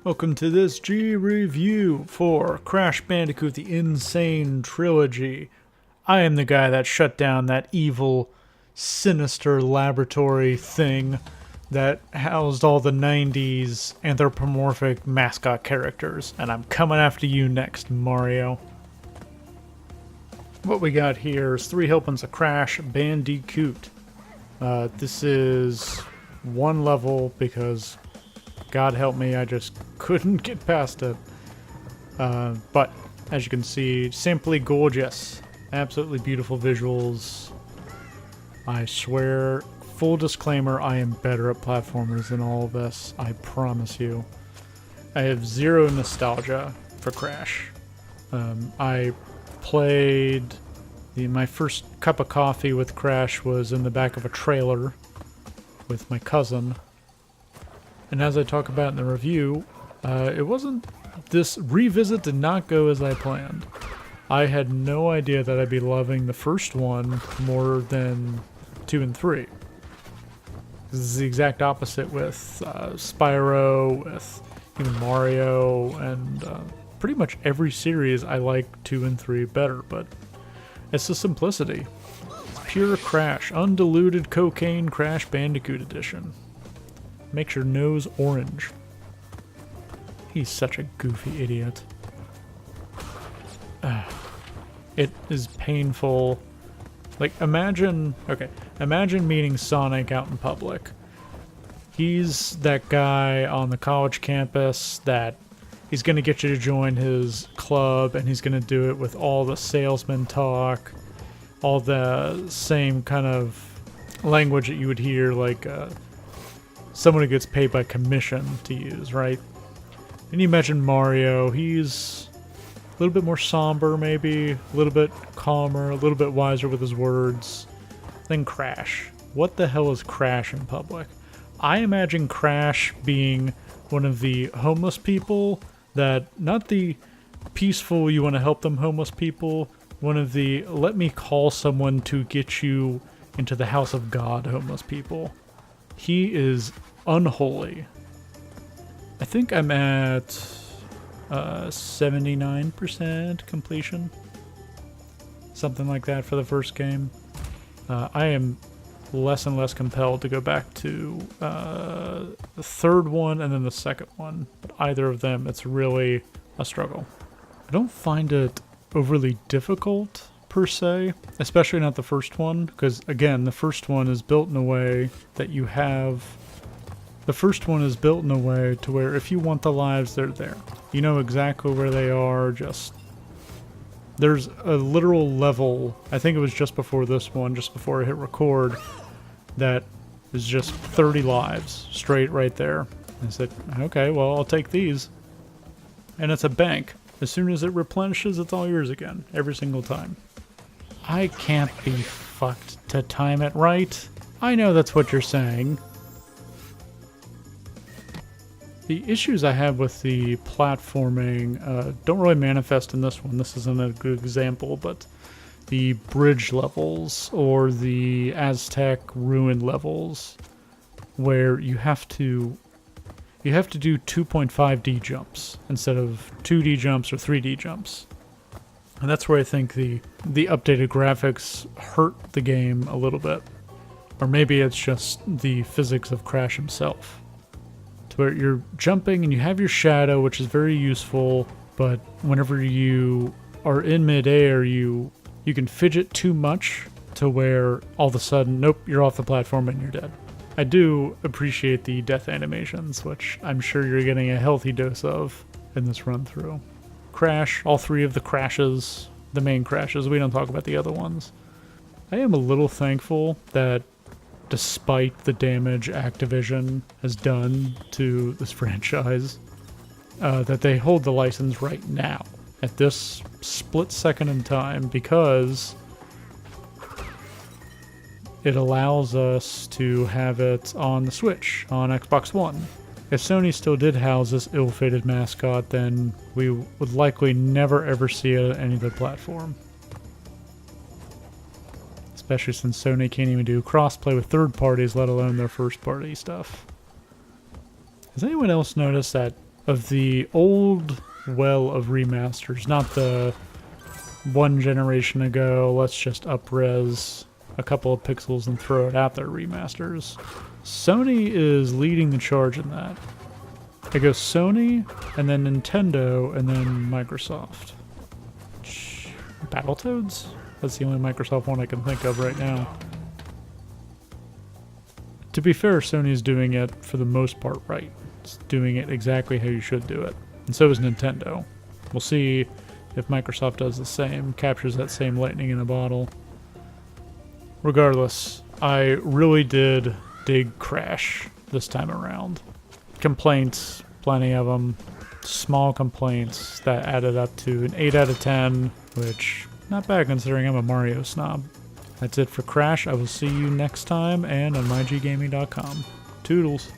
Welcome to this G-Review for Crash Bandicoot the Insane Trilogy. I am the guy that shut down that evil, sinister laboratory thing that housed all the 90s anthropomorphic mascot characters, and I'm coming after you next, Mario. What we got here is 3 helpings of Crash Bandicoot. This is one level because, God help me, I just couldn't get past it. But, as you can see, simply gorgeous. Absolutely beautiful visuals. I swear, full disclaimer, I am better at platformers than all of this. I promise you. I have zero nostalgia for Crash. I played... my first cup of coffee with Crash was in the back of a trailer with my cousin. And as I talk about in the review, it wasn't... This revisit did not go as I planned. I had no idea that I'd be loving the first one more than 2 and 3. This is the exact opposite with Spyro, with even Mario, and pretty much every series I like 2 and 3 better, but it's the simplicity. It's pure Crash, undiluted cocaine Crash Bandicoot edition. Makes your nose orange. He's such a goofy idiot. It is painful. Like, imagine meeting Sonic out in public. He's that guy on the college campus that he's going to get you to join his club, and he's going to do it with all the salesman talk, all the same kind of language that you would hear, like someone who gets paid by commission to use, right? And you imagine Mario, he's a little bit more somber, maybe, a little bit calmer, a little bit wiser with his words. Then Crash. What the hell is Crash in public? I imagine Crash being one of the homeless people that, not the peaceful, you want to help them homeless people, one of the let me call someone to get you into the house of God homeless people. He is unholy. I think I'm at 79% completion. Something like that for the first game. I am less and less compelled to go back to the third one and then the second one. But either of them, it's really a struggle. I don't find it overly difficult, per se. Especially not the first one. Because, again, the first one is built in a way that you have... The first one is built in a way to where if you want the lives, they're there. You know exactly where they are, just... There's a literal level, I think it was just before this one, just before I hit record, that is just 30 lives, straight right there. I said, okay, well, I'll take these. And it's a bank. As soon as it replenishes, it's all yours again, every single time. I can't be fucked to time it right. I know that's what you're saying. The issues I have with the platforming don't really manifest in this one. This isn't a good example, but the bridge levels or the Aztec ruin levels where you have to do 2.5D jumps instead of 2D jumps or 3D jumps. And that's where I think the updated graphics hurt the game a little bit. Or maybe it's just the physics of Crash himself. Where you're jumping and you have your shadow, which is very useful, but whenever you are in midair, you can fidget too much to where all of a sudden, nope, you're off the platform and you're dead. I do appreciate the death animations, which I'm sure you're getting a healthy dose of in this run through. Crash, all 3 of the crashes, the main crashes, we don't talk about the other ones. I am a little thankful that despite the damage Activision has done to this franchise, that they hold the license right now, at this split second in time, because it allows us to have it on the Switch, on Xbox One. If Sony still did house this ill-fated mascot, then we would likely never ever see it on any other platform. Especially since Sony can't even do crossplay with third parties, let alone their first party stuff. Has anyone else noticed that of the old well of remasters, not the one generation ago, let's just up-res a couple of pixels and throw it at their remasters. Sony is leading the charge in that. It goes Sony, and then Nintendo, and then Microsoft. Battletoads? That's the only Microsoft one I can think of right now. To be fair, Sony's doing it for the most part right. It's doing it exactly how you should do it. And so is Nintendo. We'll see if Microsoft does the same, captures that same lightning in a bottle. Regardless, I really did dig Crash this time around. Complaints, plenty of them. Small complaints that added up to an 8 out of 10, which, not bad considering I'm a Mario snob. That's it for Crash. I will see you next time and on myggaming.com. Toodles.